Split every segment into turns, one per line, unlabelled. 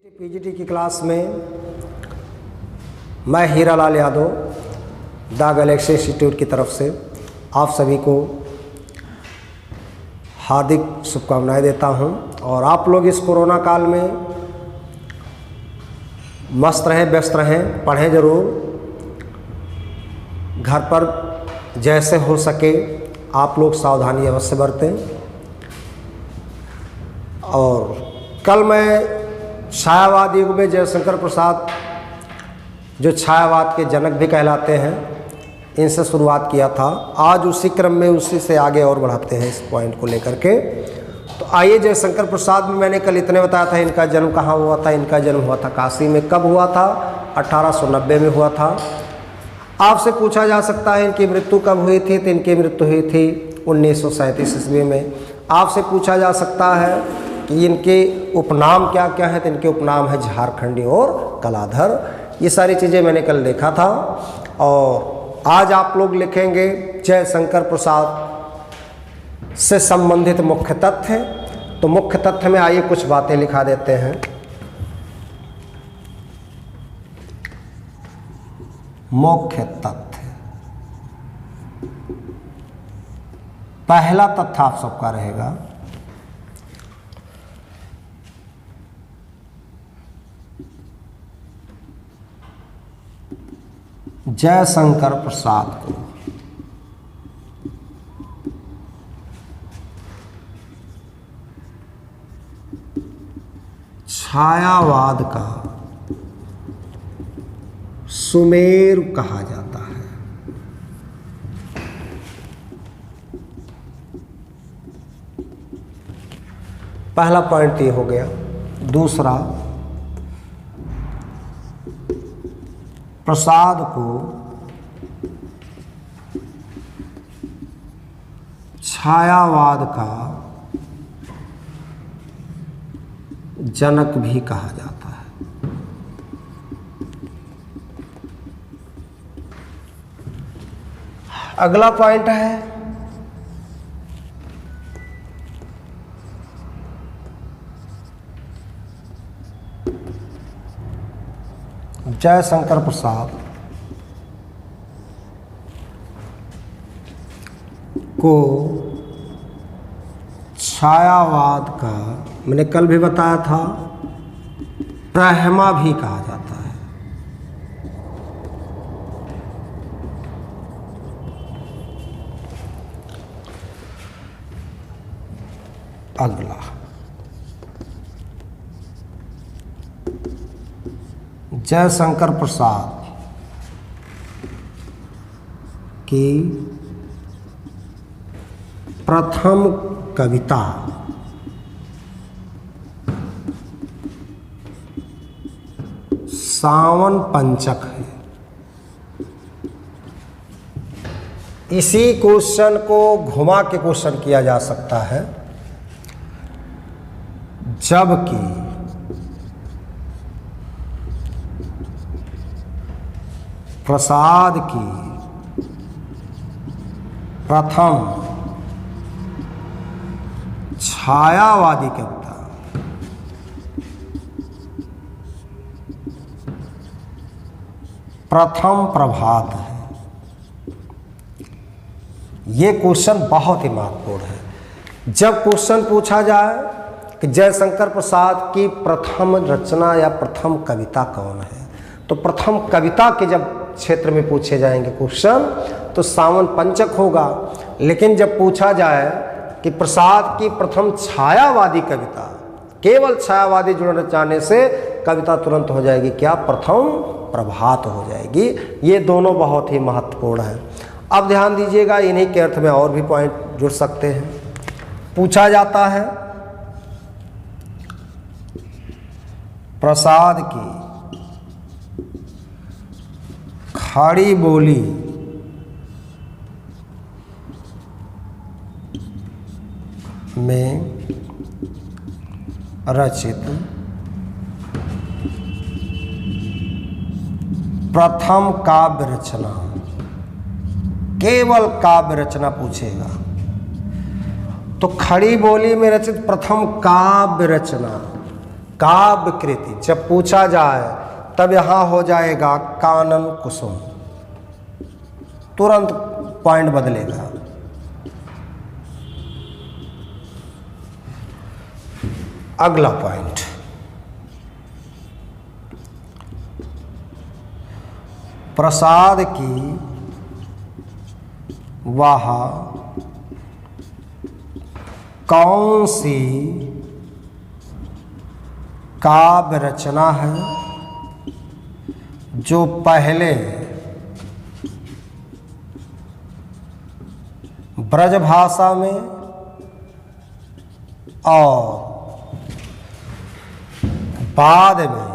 PGT की class में मैं Hiralal Yadav the Galaxy institute की तरफ से आप सभी को हार्दिक शुभकामनाएं देता हूं। और आप लोग इस कोरोना काल में मस्त रहें, व्यस्त रहें, पढ़ें ज़रूर। घर पर जैसे हो सके आप लोग सावधानी अवश्य बरतें। और कल मैं छायावाद युग में जयशंकर प्रसाद, जो छायावाद के जनक भी कहलाते हैं, इनसे शुरुआत किया था। आज उसी क्रम में उसी से आगे और बढ़ाते हैं इस पॉइंट को लेकर के। तो आइए, जयशंकर प्रसाद में मैंने कल इतने बताया था इनका जन्म कहाँ हुआ था। इनका जन्म हुआ था काशी में। कब हुआ था? 1890 में हुआ था। आपसे पूछा जा सकता है इनकी मृत्यु कब हुई थी, तो इनकी मृत्यु हुई थी 1937 ईस्वी में। आपसे पूछा जा सकता है कि इनके उपनाम क्या क्या है, तो इनके उपनाम है झारखंडी और कलाधर। ये सारी चीज़ें मैंने कल देखा था। और आज आप लोग लिखेंगे जयशंकर प्रसाद से संबंधित मुख्य तथ्य। तो मुख्य तथ्य में आइए कुछ बातें लिखा देते हैं। मुख्य तथ्य, पहला तथ्य आप सबका रहेगा जयशंकर प्रसाद को छायावाद का सुमेरु कहा जाता है। पहला पॉइंट ये हो गया। दूसरा, प्रसाद को छायावाद का जनक भी कहा जाता है। अगला पॉइंट है जयशंकर प्रसाद को छायावाद का, मैंने कल भी बताया था, ब्रह्मा भी कहा जाता है। अगला, जयशंकर प्रसाद की प्रथम कविता सावन पंचक है। इसी क्वेश्चन को घुमा के क्वेश्चन किया जा सकता है, जबकि प्रसाद की प्रथम छायावादी कविता प्रथम प्रभात है। ये क्वेश्चन बहुत ही महत्वपूर्ण है। जब क्वेश्चन पूछा जाए कि जयशंकर प्रसाद की प्रथम रचना या प्रथम कविता कौन है, तो प्रथम कविता के जब क्षेत्र में पूछे जाएंगे क्वेश्चन तो सावन पंचक होगा। लेकिन जब पूछा जाए कि प्रसाद की प्रथम छायावादी कविता, केवल छायावादी जुड़ जाने से कविता तुरंत हो जाएगी क्या? प्रथम प्रभात हो जाएगी। ये दोनों बहुत ही महत्वपूर्ण है। अब ध्यान दीजिएगा, इन्हीं के अर्थ में और भी पॉइंट जुड़ सकते हैं। पूछा जाता है प्रसाद की खड़ी बोली में रचित प्रथम काव्य रचना, केवल काव्य रचना पूछेगा तो खड़ी बोली में रचित प्रथम काव्य रचना काव्य कृति जब पूछा जाए तब यहाँ हो जाएगा कानन कुसुम, तुरंत पॉइंट बदलेगा। अगला पॉइंट, प्रसाद की वह कौन सी काव्य रचना है जो पहले ब्रजभाषा में और बाद में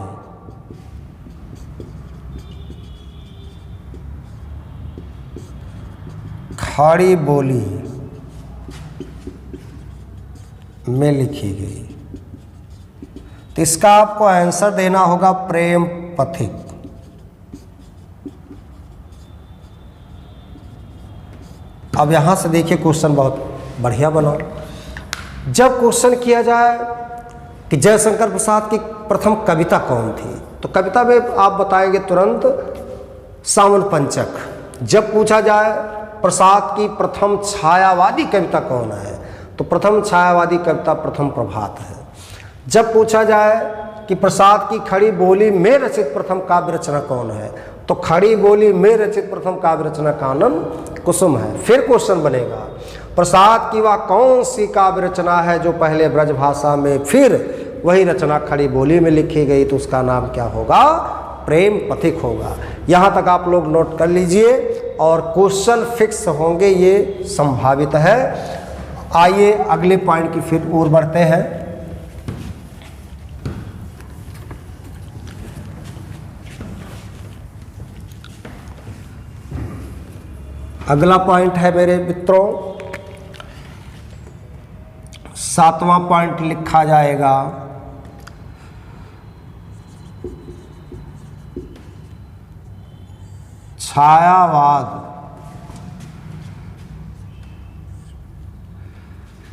खड़ी बोली में लिखी गई। तो इसका आपको आंसर देना होगा प्रेम पथिक। अब यहां से देखिए क्वेश्चन बहुत बढ़िया बना। जब क्वेश्चन किया जाए कि जयशंकर प्रसाद की प्रथम कविता कौन थी, तो कविता में आप बताएंगे तुरंत सावन पंचक। जब पूछा जाए प्रसाद की प्रथम छायावादी कविता कौन है, तो प्रथम छायावादी कविता प्रथम प्रभात है। जब पूछा जाए कि प्रसाद की खड़ी बोली में रचित प्रथम काव्य रचना कौन है, तो खड़ी बोली में रचित प्रथम काव्य रचना कानन कुसुम है। फिर क्वेश्चन बनेगा प्रसाद की वह कौन सी काव्य रचना है जो पहले ब्रजभाषा में फिर वही रचना खड़ी बोली में लिखी गई, तो उसका नाम क्या होगा, प्रेम पथिक होगा। यहाँ तक आप लोग नोट कर लीजिए और क्वेश्चन फिक्स होंगे, ये संभावित है। आइए अगले पॉइंट की फिर ओर बढ़ते हैं। अगला पॉइंट है मेरे मित्रों, 7वां पॉइंट लिखा जाएगा छायावाद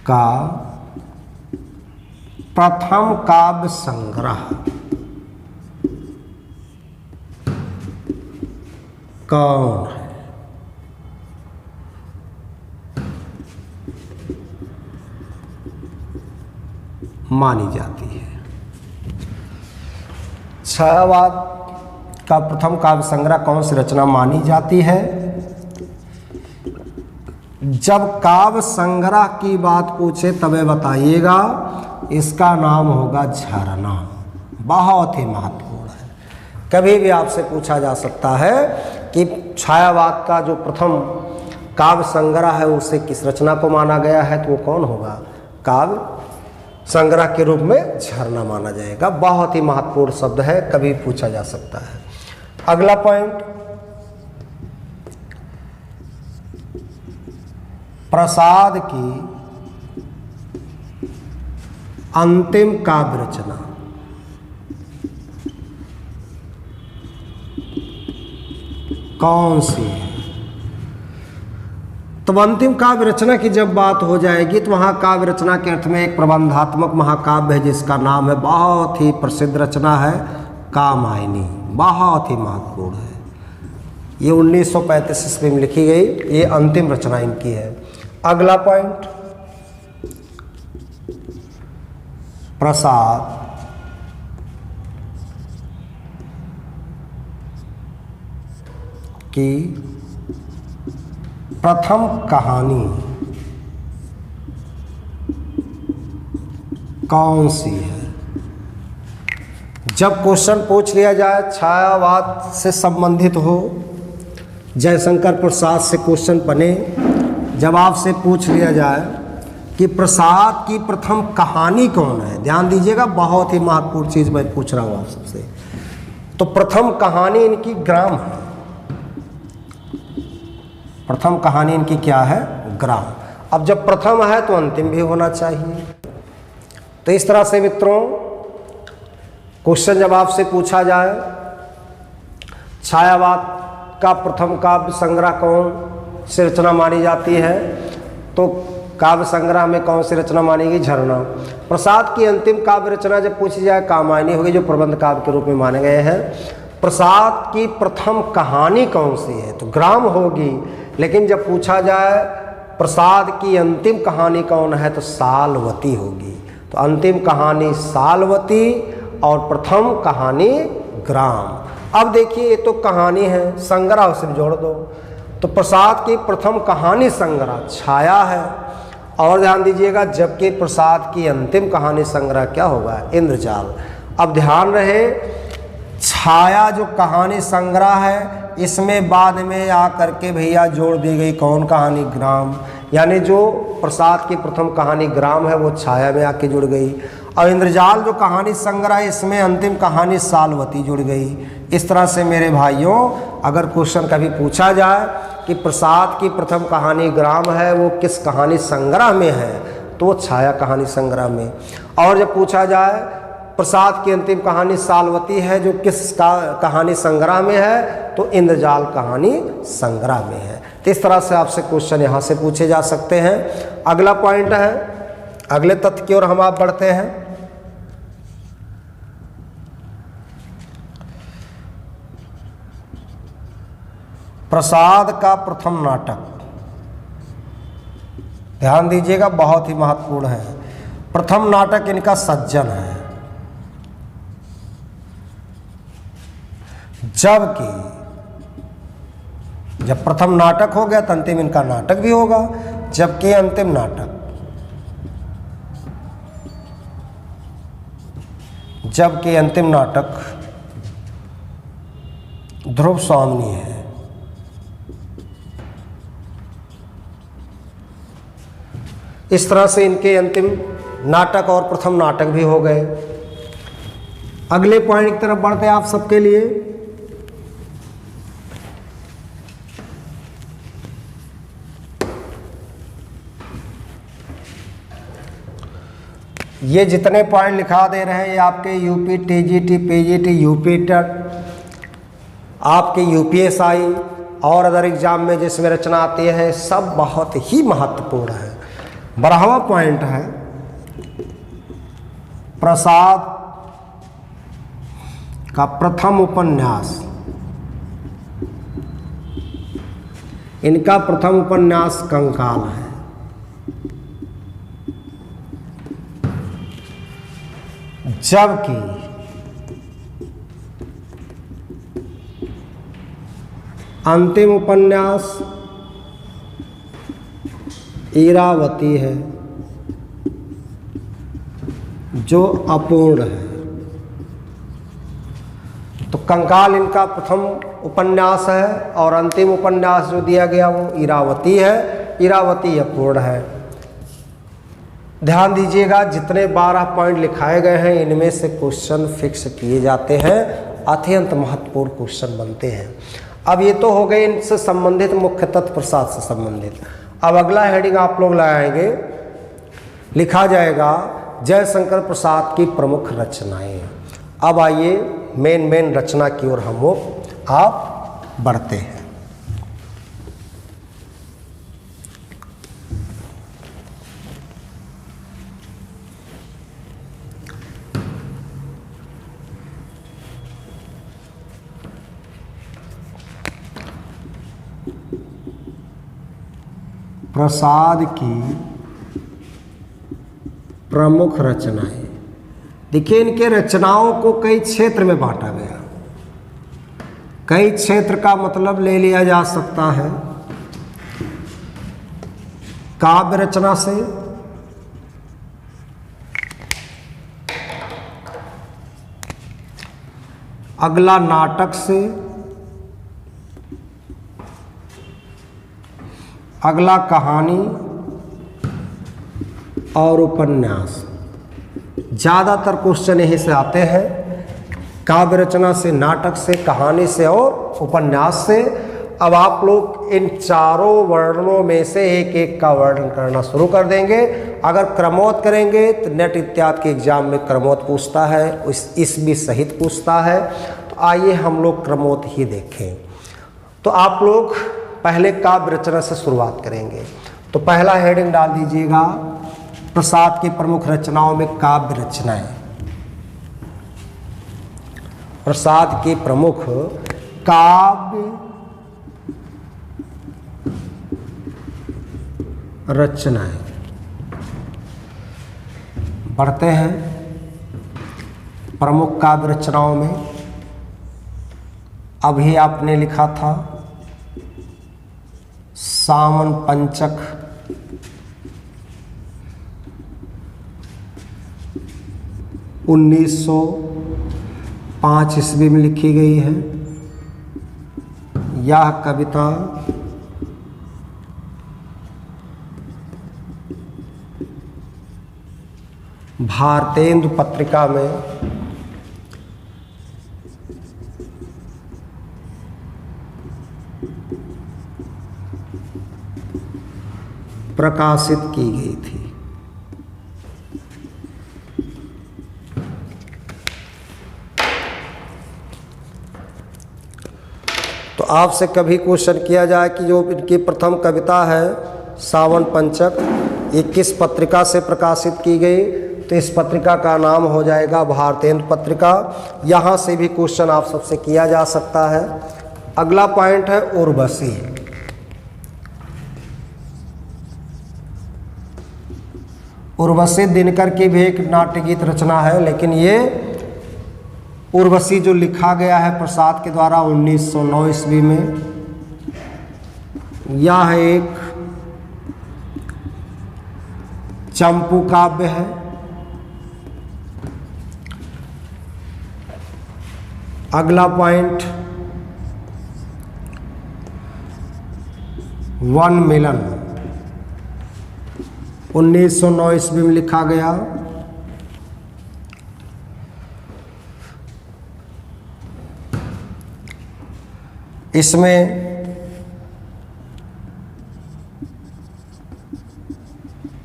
का प्रथम काव्य संग्रह कौन है। मानी जाती है छायावाद का प्रथम काव्य संग्रह कौन सी रचना मानी जाती है। जब काव्य संग्रह की बात पूछे तबे बताइएगा, इसका नाम होगा झरना। बहुत ही महत्वपूर्ण है, कभी भी आपसे पूछा जा सकता है कि छायावाद का जो प्रथम काव्य संग्रह है उसे किस रचना को माना गया है, तो वो कौन होगा, काव्य संग्रह के रूप में झरना माना जाएगा। बहुत ही महत्वपूर्ण शब्द है, कभी पूछा जा सकता है। अगला पॉइंट, प्रसाद की अंतिम काव्य रचना कौन सी है। तो अंतिम काव्य रचना की जब बात हो जाएगी तो वहाँ काव्य रचना के अर्थ में एक प्रबंधात्मक महाकाव्य है जिसका नाम है, बहुत ही प्रसिद्ध रचना है, कामायनी। बहुत ही महत्वपूर्ण है, ये 1935 ईस्वी में लिखी गई, ये अंतिम रचना इनकी है। अगला पॉइंट, प्रसाद की प्रथम कहानी कौन सी है। जब क्वेश्चन पूछ लिया जाए छायावाद से संबंधित हो, जयशंकर प्रसाद से क्वेश्चन बने, जब आपसे पूछ लिया जाए कि प्रसाद की प्रथम कहानी कौन है, ध्यान दीजिएगा, बहुत ही महत्वपूर्ण चीज़ मैं पूछ रहा हूँ आप सबसे। तो प्रथम कहानी इनकी ग्राम है। प्रथम कहानी इनकी क्या है, ग्राम। अब जब प्रथम है तो अंतिम भी होना चाहिए। तो इस तरह से मित्रों क्वेश्चन जब आपसे पूछा जाए छायावाद का प्रथम काव्य संग्रह कौन सी रचना मानी जाती है, तो काव्य संग्रह में कौन सी रचना मानी गई? झरना। प्रसाद की अंतिम काव्य रचना जब पूछी जाए कामायनी होगी, जो प्रबंध काव्य के रूप में माने गए हैं। प्रसाद की प्रथम कहानी कौन सी है? तो ग्राम होगी। लेकिन जब पूछा जाए प्रसाद की अंतिम कहानी कौन है, तो सालवती होगी। तो अंतिम कहानी सालवती और प्रथम कहानी ग्राम। अब देखिए ये तो कहानी है, संग्रह उसे जोड़ दो। तो प्रसाद की प्रथम कहानी संग्रह छाया है। और ध्यान दीजिएगा, जबकि प्रसाद की अंतिम कहानी संग्रह क्या होगा? इंद्रजाल। अब ध्यान रहे, छाया जो कहानी संग्रह है, इसमें बाद में आकर के भैया जोड़ दी गई कौन कहानी? ग्राम। यानी जो प्रसाद की प्रथम कहानी ग्राम है वो छाया में आके जुड़ गई। और इंद्रजाल जो कहानी संग्रह है, इसमें अंतिम कहानी सालवती जुड़ गई। इस तरह से मेरे भाइयों, अगर क्वेश्चन कभी पूछा जाए कि प्रसाद की प्रथम कहानी ग्राम है, वो किस कहानी संग्रह में है, तो वो छाया कहानी संग्रह में। और जब पूछा जाए प्रसाद की अंतिम कहानी सालवती है, जो किस कहानी संग्रह में है, तो इंद्रजाल कहानी संग्रह में है। तो इस तरह से आपसे क्वेश्चन यहाँ से पूछे जा सकते हैं। अगला पॉइंट है, अगले तथ्य की ओर हम आप बढ़ते हैं। प्रसाद का प्रथम नाटक, ध्यान दीजिएगा, बहुत ही महत्वपूर्ण है। प्रथम नाटक इनका सज्जन है, जबकि जब प्रथम नाटक हो गया तो अंतिम इनका नाटक भी होगा। जबकि अंतिम नाटक, जबकि अंतिम नाटक ध्रुव स्वामिनी है। इस तरह से इनके अंतिम नाटक और प्रथम नाटक भी हो गए। अगले पॉइंट की तरफ बढ़ते हैं आप सबके लिए। ये जितने पॉइंट लिखा दे रहे हैं, ये आपके UP, TGT, PGT, UP TET, आपके यूपीएसआई और अदर एग्जाम में जिसमें रचना आती है, सब बहुत ही महत्वपूर्ण है। 12वां पॉइंट है प्रसाद का प्रथम उपन्यास। इनका प्रथम उपन्यास कंकाल है। जबकि अंतिम उपन्यास इरावती है, जो अपूर्ण है। तो कंकाल इनका प्रथम उपन्यास है और अंतिम उपन्यास जो दिया गया वो इरावती है। इरावती अपूर्ण है। ध्यान दीजिएगा, जितने 12 पॉइंट लिखाए गए हैं, इनमें से क्वेश्चन फिक्स किए जाते हैं, अत्यंत महत्वपूर्ण क्वेश्चन बनते हैं। अब ये तो हो गए इनसे संबंधित मुख्य तत्व, प्रसाद से संबंधित। अब अगला हेडिंग आप लोग लगाएंगे, लिखा जाएगा जयशंकर प्रसाद की प्रमुख रचनाएं। अब आइए मेन रचना की ओर हम आप बढ़ते हैं। प्रसाद की प्रमुख रचनाएं। देखिए, इनके रचनाओं को कई क्षेत्र में बांटा गया। कई क्षेत्र का मतलब ले लिया जा सकता है काव्य रचना से, अगला नाटक से, अगला कहानी और उपन्यास। ज़्यादातर क्वेश्चन यहीं से आते हैं, काव्य रचना से, नाटक से, कहानी से और उपन्यास से। अब आप लोग इन चारों वर्णों में से एक एक का वर्णन करना शुरू कर देंगे। अगर क्रमोक्त करेंगे तो नेट इत्यादि के एग्जाम में क्रमोक्त पूछता है, इस भी सहित पूछता है। तो आइए हम लोग क्रमोक्त ही देखें। तो आप लोग पहले काव्य रचना से शुरुआत करेंगे। तो पहला हेडिंग डाल दीजिएगा, प्रसाद की प्रमुख रचनाओं में काव्य रचनाएं। प्रसाद की प्रमुख काव्य रचनाएं। बढ़ते हैं प्रमुख काव्य रचनाओं में। अभी आपने लिखा था सावन पंचक, उन्नीस 1905 ईस्वी में लिखी गई है। यह कविता भारतेंदु पत्रिका में प्रकाशित की गई थी। तो आपसे कभी क्वेश्चन किया जाए कि जो इनकी प्रथम कविता है सावन पंचक, ये किस पत्रिका से प्रकाशित की गई, तो इस पत्रिका का नाम हो जाएगा भारतेंदु पत्रिका। यहाँ से भी क्वेश्चन आप सबसे किया जा सकता है। अगला पॉइंट है उर्वशी। उर्वशी दिनकर की भी एक नाट्य गीत रचना है, लेकिन ये उर्वशी जो लिखा गया है प्रसाद के द्वारा 1909 ईस्वी में, यह एक चंपू काव्य है। अगला पॉइंट वन मिलन, 1909 ईस्वी में लिखा गया। इसमें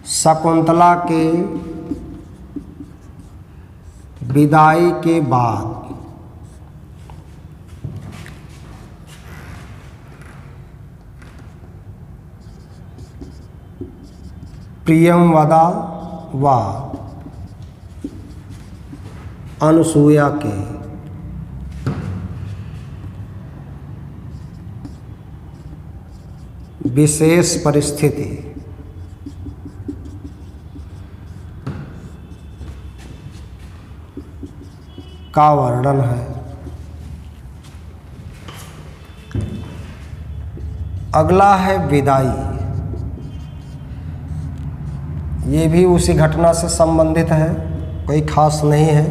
शकुंतला के विदाई के बाद प्रियंवदा व अनुसूया के विशेष परिस्थिति का वर्णन है। अगला है विदाई, ये भी उसी घटना से संबंधित है, कोई खास नहीं है।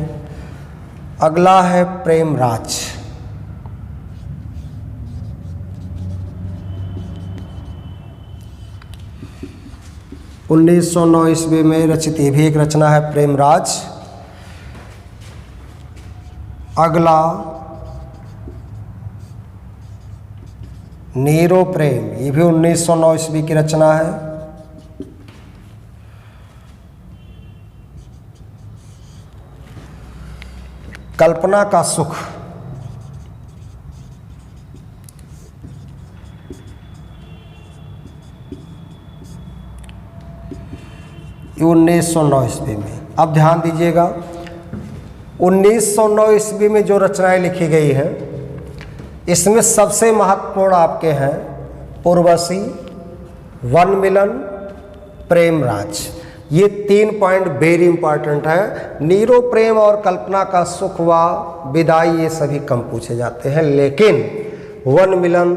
अगला है प्रेमराज, उन्नीस 1909 ईस्वी में रचित ये भी एक रचना है प्रेमराज। अगला नीरो प्रेम, ये भी 1909 ईस्वी की रचना है। कल्पना का सुख, ये 1909 ईस्वी में। अब ध्यान दीजिएगा, 1909 ईस्वी में जो रचनाएं लिखी गई हैं, इसमें सबसे महत्वपूर्ण आपके हैं उर्वशी, वन मिलन, प्रेमराज। ये 3 पॉइंट वेरी इंपॉर्टेंट है। नीरो प्रेम और कल्पना का सुख व विदाई ये सभी कम पूछे जाते हैं, लेकिन वन मिलन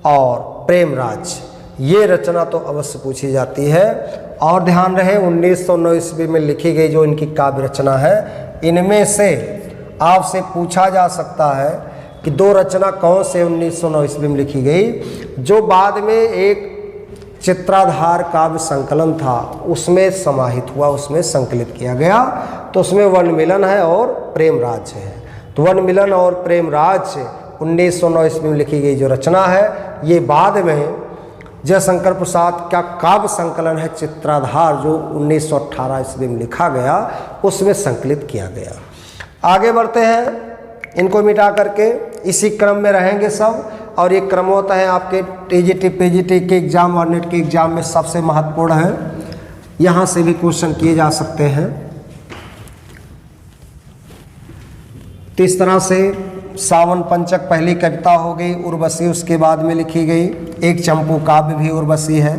और प्रेमराज ये रचना तो अवश्य पूछी जाती है। और ध्यान रहे 1909 ईस्वी में लिखी गई जो इनकी काव्य रचना है, इनमें से आपसे पूछा जा सकता है कि 2 रचना कौन से 1909 ईस्वी में लिखी गई। जो बाद में एक चित्राधार काव्य संकलन था उसमें समाहित हुआ, उसमें संकलित किया गया, तो उसमें वन मिलन है और प्रेमराज है। तो वन मिलन और प्रेमराज 1909 ईस्वी में लिखी गई जो रचना है, ये बाद में जयशंकर प्रसाद का काव्य संकलन है चित्राधार जो 1918 ईस्वी में लिखा गया, उसमें संकलित किया गया। आगे बढ़ते हैं, इनको मिटा करके इसी क्रम में रहेंगे सब। और ये क्रमोत्तर है आपके टीजीटी पीजीटी के एग्ज़ाम और नेट के एग्ज़ाम में सबसे महत्वपूर्ण है। यहाँ से भी क्वेश्चन किए जा सकते हैं। तो इस तरह से सावन पंचक पहली कविता हो गई, उर्वशी उसके बाद में लिखी गई। एक चंपू काव्य भी उर्वशी है।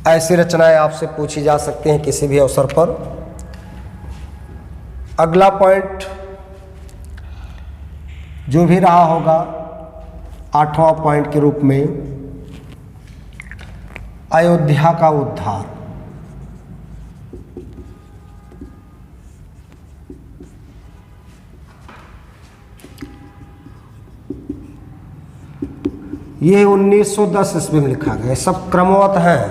ऐसी रचनाएं आपसे पूछी जा सकती हैं किसी भी अवसर पर। अगला पॉइंट जो भी रहा होगा 8वां पॉइंट के रूप में, अयोध्या का उद्धार। ये 1910 ईस्वी में लिखा गया। सब क्रमवत हैं।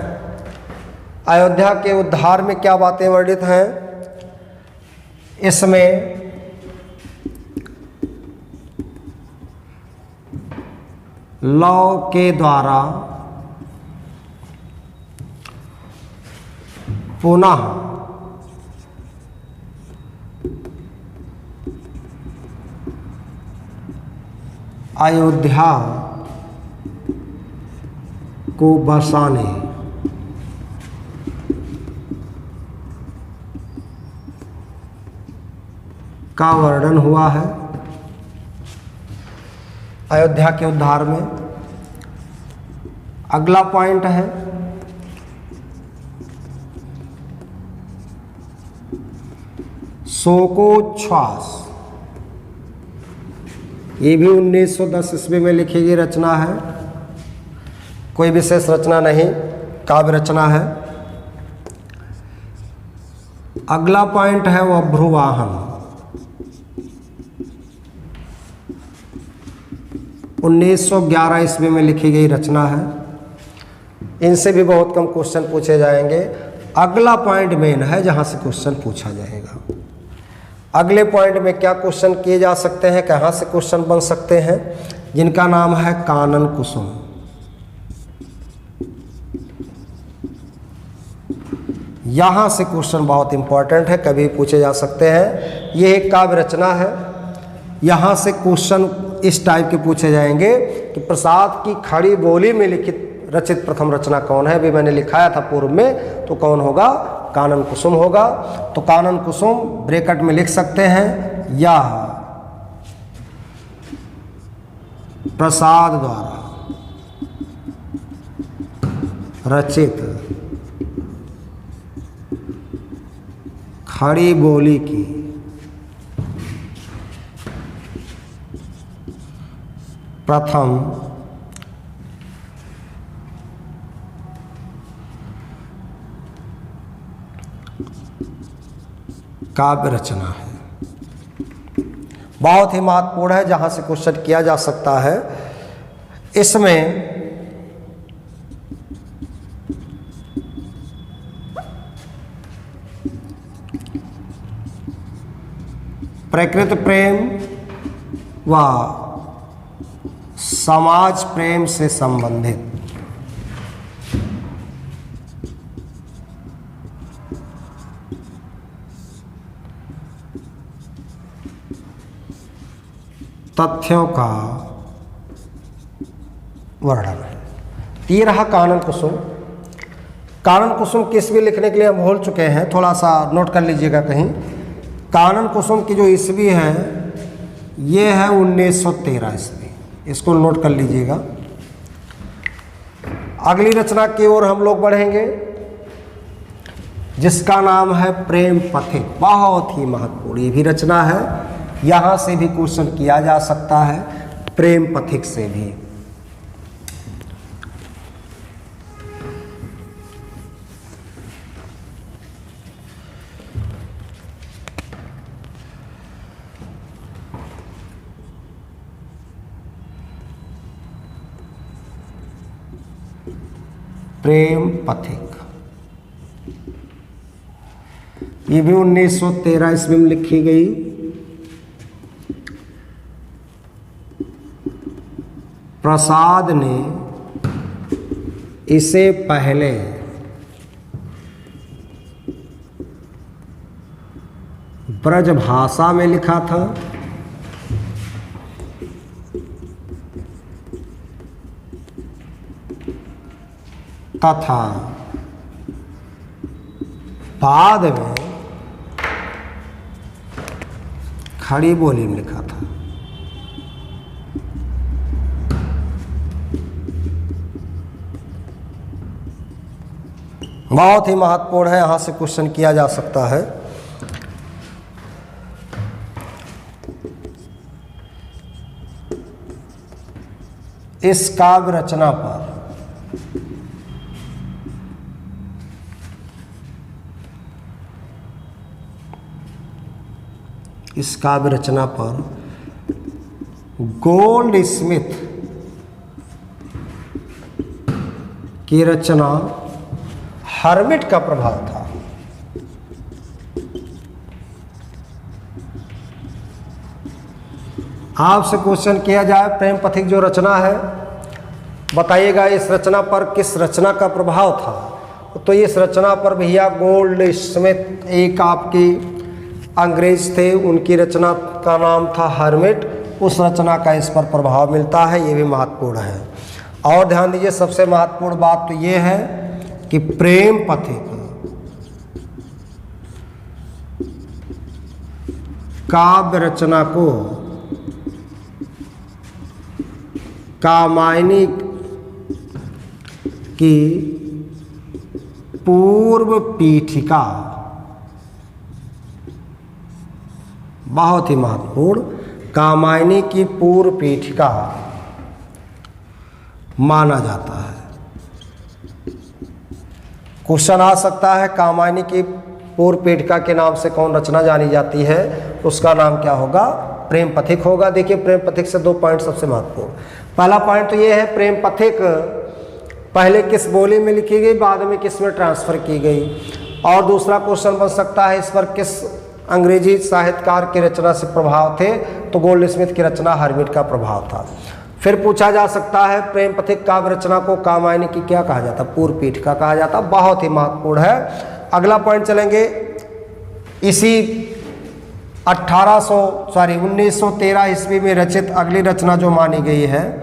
अयोध्या के उद्धार में क्या बातें वर्णित हैं? इसमें लौ के द्वारा पुनः अयोध्या को बसाने का वर्णन हुआ है अयोध्या के उद्धार में। अगला पॉइंट है शोकोच्छ्वास। ये भी 1910 ईस्वी में लिखी गई रचना है। कोई विशेष रचना नहीं, काव्य रचना है। अगला पॉइंट है वह भ्रुवाहन। 1911 ईस्वी में लिखी गई रचना है। इनसे भी बहुत कम क्वेश्चन पूछे जाएंगे। अगला पॉइंट मेन है जहाँ से क्वेश्चन पूछा जाएगा। अगले पॉइंट में क्या क्वेश्चन किए जा सकते हैं, कहाँ से क्वेश्चन बन सकते हैं, जिनका नाम है कानन कुसुम। यहाँ से क्वेश्चन बहुत इंपॉर्टेंट है, कभी पूछे जा सकते हैं। ये एक काव्य रचना है। यहाँ से क्वेश्चन इस टाइप के पूछे जाएंगे कि प्रसाद की खड़ी बोली में लिखित रचित प्रथम रचना कौन है। अभी मैंने लिखाया था पूर्व में, तो कौन होगा? कानन कुसुम होगा। तो कानन कुसुम ब्रैकेट में लिख सकते हैं, यह प्रसाद द्वारा रचित खड़ी बोली की प्रथम काव्य रचना है। बहुत ही महत्वपूर्ण है, जहां से क्वेश्चन किया जा सकता है। इसमें प्रकृति प्रेम व समाज प्रेम से संबंधित तथ्यों का वर्णन है। ये रहा कानन कुसुम। कानन कुसुम किस भी लिखने के लिए हम भूल चुके हैं, थोड़ा सा नोट कर लीजिएगा कहीं। कानन कुसुम की जो ईस्वी है ये है 1913 ईस्वी, इसको नोट कर लीजिएगा। अगली रचना की ओर हम लोग बढ़ेंगे जिसका नाम है प्रेम पथिक। बहुत ही महत्वपूर्ण ये भी रचना है। यहाँ से भी क्वेश्चन किया जा सकता है, प्रेम पथिक से भी। प्रेम पथिक ये भी 1913 ईस्वी में लिखी गई। प्रसाद ने इसे पहले ब्रज भाषा में लिखा था तथा बाद में खड़ी बोली में लिखा था। बहुत ही महत्वपूर्ण है, यहाँ से क्वेश्चन किया जा सकता है। इस काव्य रचना पर गोल्ड स्मिथ की रचना हर्मिट का प्रभाव था। आपसे क्वेश्चन किया जाए प्रेम पथिक जो रचना है, बताइएगा इस रचना पर किस रचना का प्रभाव था। तो इस रचना पर भैया गोल्ड स्मिथ एक आपकी अंग्रेज थे, उनकी रचना का नाम था हर्मिट। उस रचना का इस पर प्रभाव मिलता है, ये भी महत्वपूर्ण है। और ध्यान दीजिए सबसे महत्वपूर्ण बात तो ये है कि प्रेम पथिक काव्य रचना को कामायनी की पूर्व पीठिका, बहुत ही महत्वपूर्ण, कामायनी की पूर्व पीठिका माना जाता है। क्वेश्चन आ सकता है कामायनी की पूर्व पीठिका के नाम से कौन रचना जानी जाती है, उसका नाम क्या होगा, प्रेम पथिक होगा। देखिए प्रेम पथिक से 2 पॉइंट सबसे महत्वपूर्ण। पहला पॉइंट तो ये है प्रेम पथिक पहले किस बोली में लिखी गई, बाद में किस में ट्रांसफ़र की गई। और दूसरा क्वेश्चन बन सकता है इस पर किस अंग्रेजी साहित्यकार की रचना से प्रभाव थे, तो गोल्ड स्मिथ की रचना हर्मिट का प्रभाव था। फिर पूछा जा सकता है प्रेम पथिक काव्य रचना को कामायनी की क्या कहा जाता, पूर्व पीठिका कहा जाता, बहुत ही महत्वपूर्ण है। अगला पॉइंट चलेंगे, इसी 1913 ईस्वी में रचित अगली रचना जो मानी गई है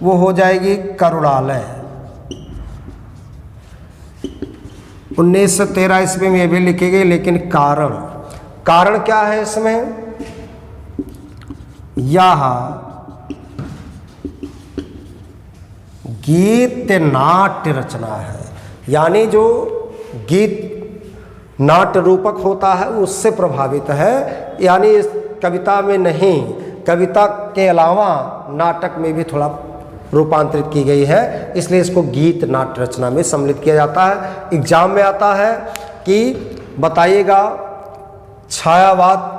वो हो जाएगी करुणालय। 1913 ईस्वी में ये भी लिखी गई, लेकिन कारण क्या है इसमें, यह गीत नाट्य रचना है। यानी जो गीत नाट्य रूपक होता है उससे प्रभावित है, यानी इस कविता में नहीं, कविता के अलावा नाटक में भी थोड़ा रूपांतरित की गई है, इसलिए इसको गीत नाट्य रचना में सम्मिलित किया जाता है। एग्जाम में आता है कि बताइएगा छायावाद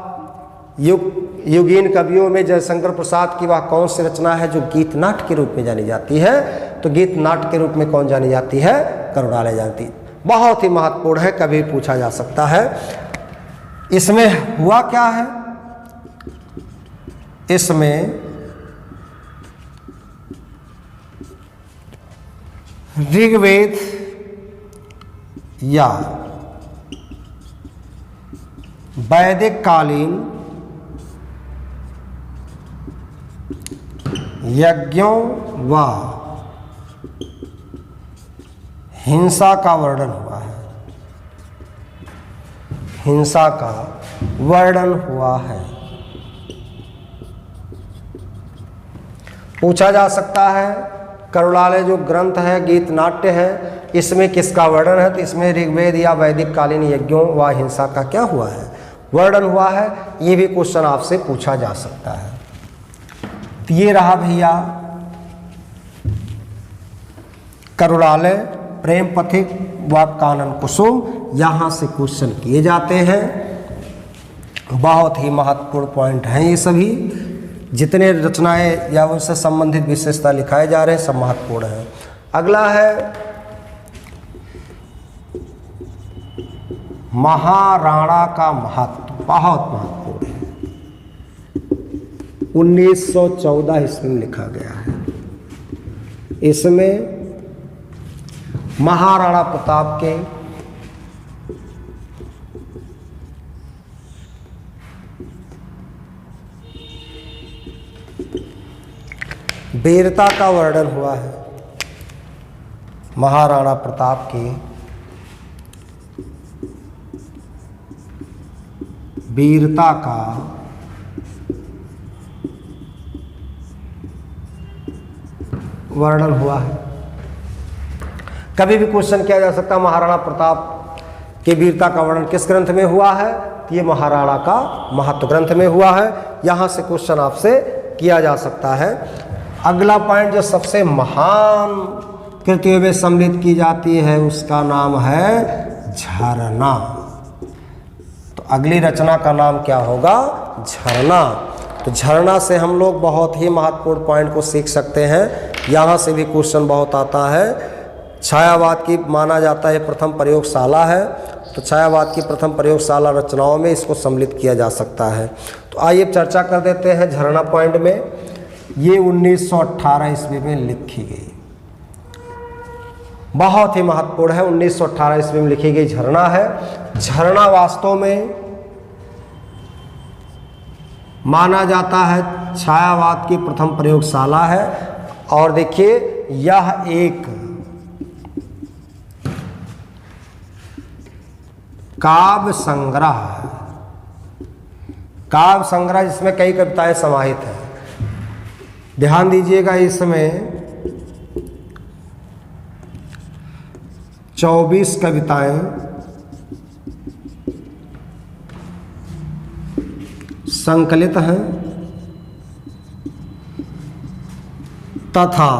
युगीन कवियों में जयशंकर प्रसाद की वह कौन सी रचना है जो गीत नाट्य के रूप में जानी जाती है, तो गीत नाट्य के रूप में कौन जानी जाती है, करुणालय जानती। बहुत ही महत्वपूर्ण है, कभी पूछा जा सकता है। इसमें हुआ क्या है, इसमें ऋग्वेद या वैदिक कालीन यज्ञों व हिंसा का वर्णन हुआ है, हिंसा का वर्णन हुआ है। पूछा जा सकता है करुणालय जो ग्रंथ है गीत नाट्य है, इसमें किसका वर्णन है, तो इसमें ऋग्वेद या वैदिक कालीन यज्ञों व हिंसा का क्या हुआ है, वर्णन हुआ है। ये भी क्वेश्चन आपसे पूछा जा सकता है। तो ये रहा भैया करुणालय, प्रेम पथिक व कानन कुसुम, यहाँ से क्वेश्चन किए जाते हैं। बहुत ही महत्वपूर्ण पॉइंट हैं ये सभी, जितने रचनाएं या उनसे संबंधित विशेषता लिखाए जा रहे हैं सब महत्वपूर्ण है। अगला है महाराणा का महत्व, बहुत महत्वपूर्ण है। 1914 ईस्वी में लिखा गया है। इसमें महाराणा प्रताप के वीरता का वर्णन हुआ है, महाराणा प्रताप की वीरता का वर्णन हुआ है। कभी भी क्वेश्चन किया जा सकता है महाराणा प्रताप की वीरता का वर्णन किस ग्रंथ में हुआ है, तो ये महाराणा का महत्व ग्रंथ में हुआ है। यहाँ से क्वेश्चन आपसे किया जा सकता है। अगला पॉइंट, जो सबसे महान कृतियों में सम्मिलित की जाती है उसका नाम है झरना। तो अगली रचना का नाम क्या होगा, झरना। तो झरना से हम लोग बहुत ही महत्वपूर्ण पॉइंट को सीख सकते हैं। यहाँ से भी क्वेश्चन बहुत आता है। छायावाद की माना जाता है प्रथम प्रयोगशाला है, तो छायावाद की प्रथम प्रयोगशाला रचनाओं में इसको सम्मिलित किया जा सकता है। तो आइए चर्चा कर देते हैं झरना पॉइंट में। ये 1918 ईस्वी में लिखी गई, बहुत ही महत्वपूर्ण है। 1918 ईस्वी में लिखी गई झरना है। झरना वास्तव में माना जाता है छायावाद की प्रथम प्रयोगशाला है। और देखिए, यह एक काव्य संग्रह है। काव्य संग्रह जिसमें कई कविताएं समाहित हैं। ध्यान दीजिएगा, इसमें 24 कविताएं संकलित हैं तथा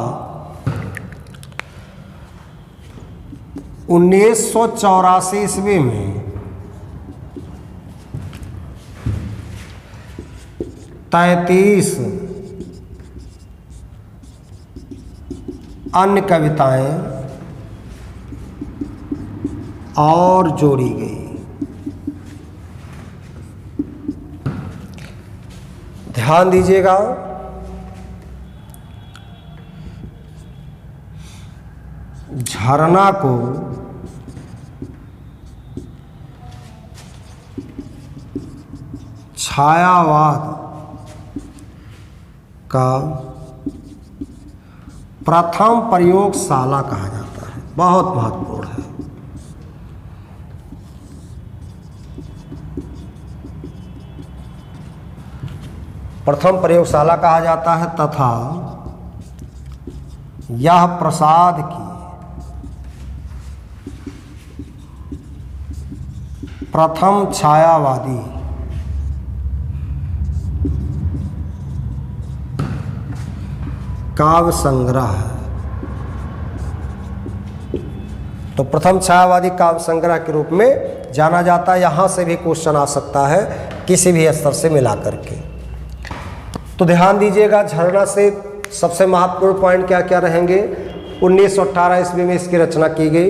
1984 ईस्वी में 33 अन्य कविताएं और जोड़ी गई। ध्यान दीजिएगा, झरना को छायावाद का प्रथम प्रयोगशाला कहा जाता है। बहुत महत्वपूर्ण है। प्रथम प्रयोगशाला कहा जाता है तथा यह प्रसाद की प्रथम छायावादी काव्य संग्रह है। तो प्रथम छायावादी काव्य संग्रह के रूप में जाना जाता है। यहाँ से भी क्वेश्चन आ सकता है किसी भी स्तर से मिला करके। तो ध्यान दीजिएगा, झरना से सबसे महत्वपूर्ण पॉइंट क्या क्या रहेंगे। 1918 ईस्वी में इसकी रचना की गई,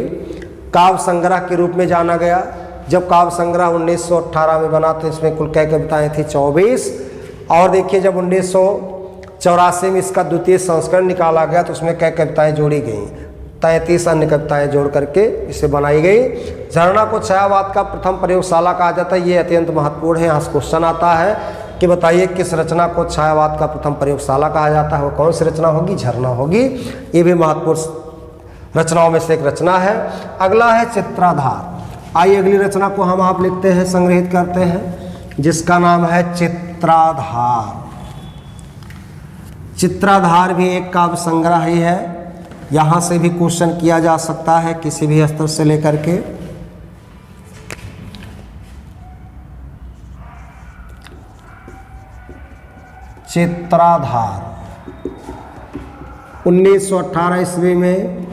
काव्य संग्रह के रूप में जाना गया। जब काव्य संग्रह 1918 में बना तो इसमें कुल कै कविताएँ थी, 24। और देखिए, जब 1984 में इसका द्वितीय संस्करण निकाला गया तो उसमें कै कविताएँ जोड़ी गई, 33 अन्य कविताएँ जोड़ करके इसे बनाई गई। झरना को छायावाद का प्रथम प्रयोगशाला कहा जाता है। ये अत्यंत महत्वपूर्ण है। यहाँ से क्वेश्चन आता है कि बताइए किस रचना को छायावाद का प्रथम प्रयोगशाला कहा जाता है, वो कौन सी रचना होगी, झरना होगी। ये भी महत्वपूर्ण रचनाओं में से एक रचना है। अगला है चित्राधार। आइए अगली रचना को हम आप लिखते हैं, संग्रहित करते हैं, जिसका नाम है चित्राधार। चित्राधार भी एक काव्य संग्रह ही है। यहाँ से भी क्वेश्चन किया जा सकता है किसी भी स्तर से लेकर के। चित्राधार 1918 ईस्वी में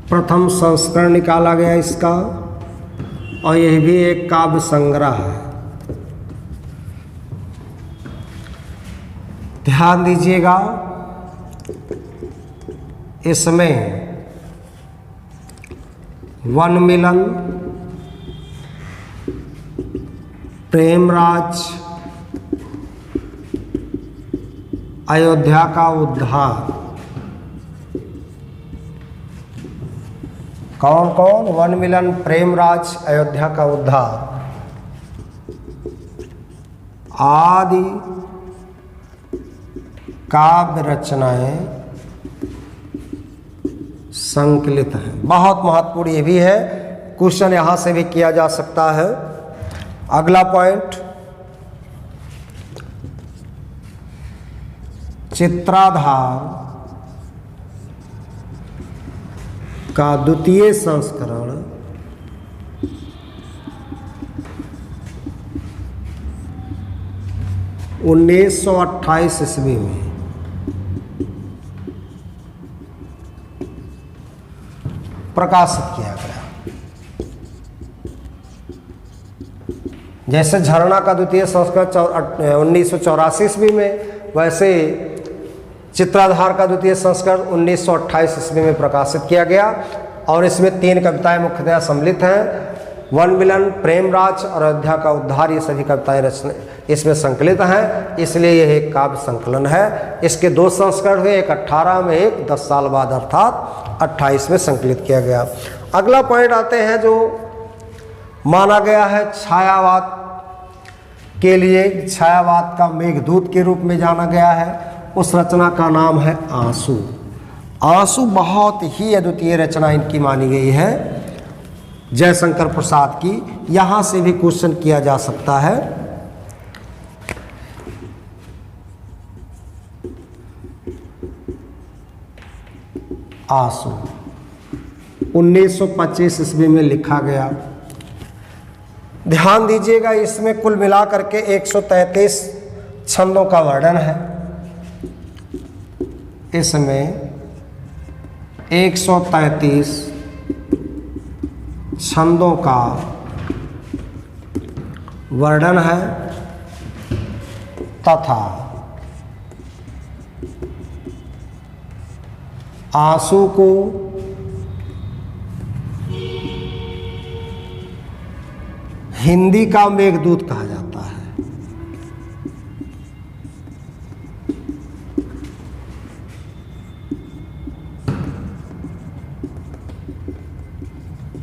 प्रथम संस्करण निकाला गया इसका, और यह भी एक काव्य संग्रह है। ध्यान दीजिएगा, इसमें वन मिलन, प्रेमराज, अयोध्या का उद्धार, कौन कौन, वन मिलन, प्रेमराज, अयोध्या का उद्धार आदि काव्य रचनाएं संकलित हैं। बहुत महत्वपूर्ण ये भी है, क्वेश्चन यहाँ से भी किया जा सकता है। अगला पॉइंट, चित्राधार का द्वितीय संस्करण उन्नीस 1928 ईस्वी में प्रकाशित किया गया। जैसे झरना का द्वितीय संस्करण 1984 ईस्वी में, वैसे चित्राधार का द्वितीय संस्करण 1928 ईस्वी में प्रकाशित किया गया और इसमें 3 कविताएं मुख्यतः सम्मिलित हैं। वन मिलन, प्रेमराज और अयोध्या का उद्धार, ये सभी कविताएं रचना इसमें संकलित हैं, इसलिए यह एक काव्य संकलन है। इसके 2 संस्करण हुए, एक 18 में, एक 10 साल बाद अर्थात 28 में संकलित किया गया। अगला पॉइंट आते हैं जो माना गया है छायावाद के लिए, छायावाद का मेघदूत के रूप में जाना गया है। उस रचना का नाम है आंसू। आंसू बहुत ही अद्वितीय रचना इनकी मानी गई है, जयशंकर प्रसाद की। यहाँ से भी क्वेश्चन किया जा सकता है। आंसू 1925 ईस्वी में लिखा गया। ध्यान दीजिएगा, इसमें कुल मिलाकर के 133 छंदों का वर्णन है। इसमें 133 छंदों का वर्णन है तथा आंसू को हिंदी का मेघदूत कहा जाता है।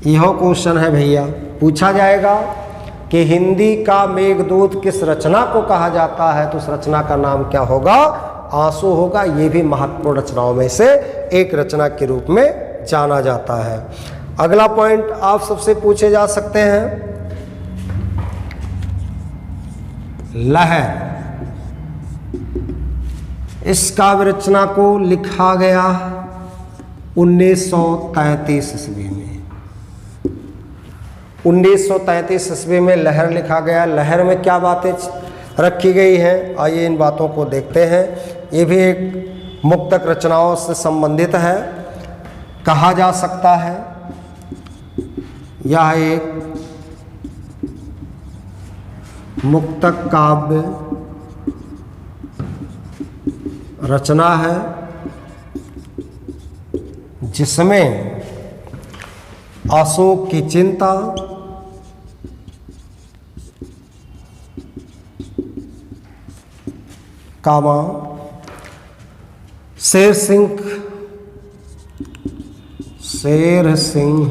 यह क्वेश्चन है भैया, पूछा जाएगा कि हिंदी का मेघदूत किस रचना को कहा जाता है, तो उस रचना का नाम क्या होगा? आंसू होगा। ये भी महत्वपूर्ण रचनाओं में से एक रचना के रूप में जाना जाता है। अगला पॉइंट आप सबसे पूछे जा सकते हैं, लहर। इस काव्य रचना को लिखा गया 1933 ईस्वी में। 1933 ईस्वी में लहर लिखा गया। लहर में क्या बातें रखी गई हैं, आइए इन बातों को देखते हैं। ये भी एक मुक्तक रचनाओं से संबंधित है, कहा जा सकता है यह एक मुक्तक काव्य रचना है जिसमें अशोक की चिंता, कामा शेर सिंह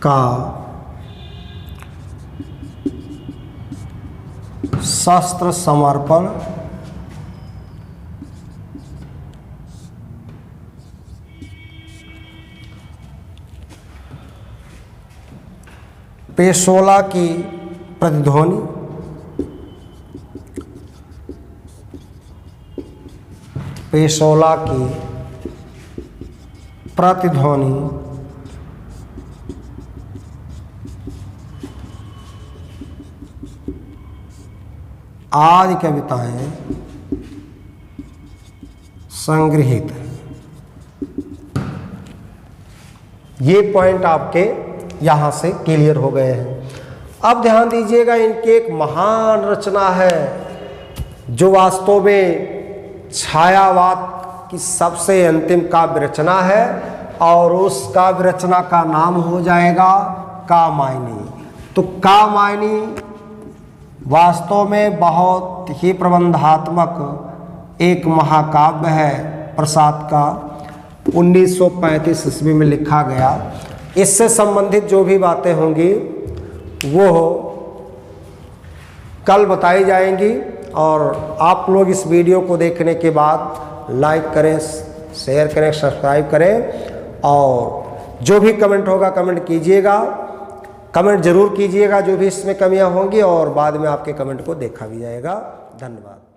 का शस्त्र समर्पण, पेशोला की प्रतिध्वनि, पेशोला की प्रतिध्वनि, आदि कविताएं संग्रहित हैं। ये पॉइंट आपके यहाँ से क्लियर हो गए हैं। अब ध्यान दीजिएगा, इनकी एक महान रचना है जो वास्तव में छायावाद की सबसे अंतिम काव्य रचना है, और उस काव्य रचना का नाम हो जाएगा कामायनी। तो कामायनी वास्तव में बहुत ही प्रबंधात्मक एक महाकाव्य है प्रसाद का, 1935 ईस्वी में लिखा गया। इससे संबंधित जो भी बातें होंगी वो कल बताई जाएंगी, और आप लोग इस वीडियो को देखने के बाद लाइक करें, शेयर करें, सब्सक्राइब करें और जो भी कमेंट होगा कमेंट कीजिएगा, कमेंट जरूर कीजिएगा जो भी इसमें कमियां होंगी और बाद में आपके कमेंट को देखा भी जाएगा। धन्यवाद।